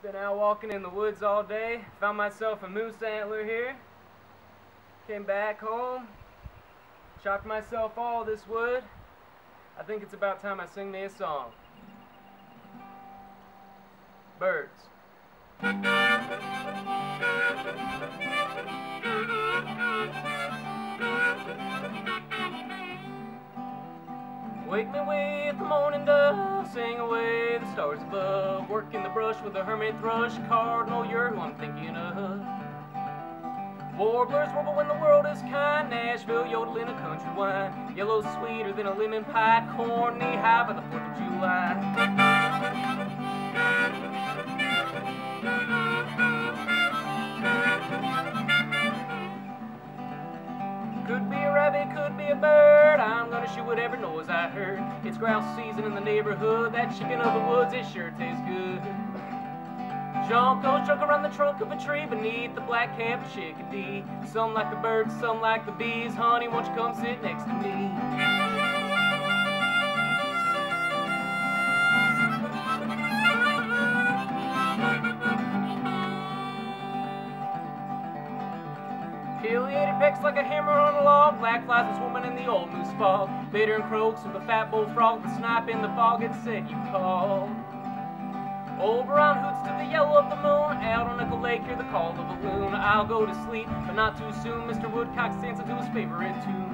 Been out walking in the woods all day. Found myself a moose antler here. Came back home. Chopped myself all this wood. I think it's about time I sing me a song. Birds. Wake me with the morning dove, sing away the stars above. Work in the brush with a hermit thrush, cardinal, you're who I'm thinking of. Warblers warble when the world is kind, Nashville yodeling a country wine. Yellow sweeter than a lemon pie, corn knee high by the 4th of July. Could be a rabbit, could be a bird, I'm gonna shoot whatever noise I heard. It's grouse season in the neighborhood, that chicken of the woods, it sure tastes good. Juncos chuck around the trunk of a tree beneath the black cap of chickadee. Some like the birds, some like the bees, honey, won't you come sit next to me? Affiliated pecks like a hammer on a log. Black flies was swimming in the old moose fog. Bitter and croaks with a fat bullfrog. The snipe in the fog had said you called. Old brown hoots to the yellow of the moon. Out on Nickel Lake, hear the call of a loon. I'll go to sleep, but not too soon. Mr. Woodcock stands into his favorite tune.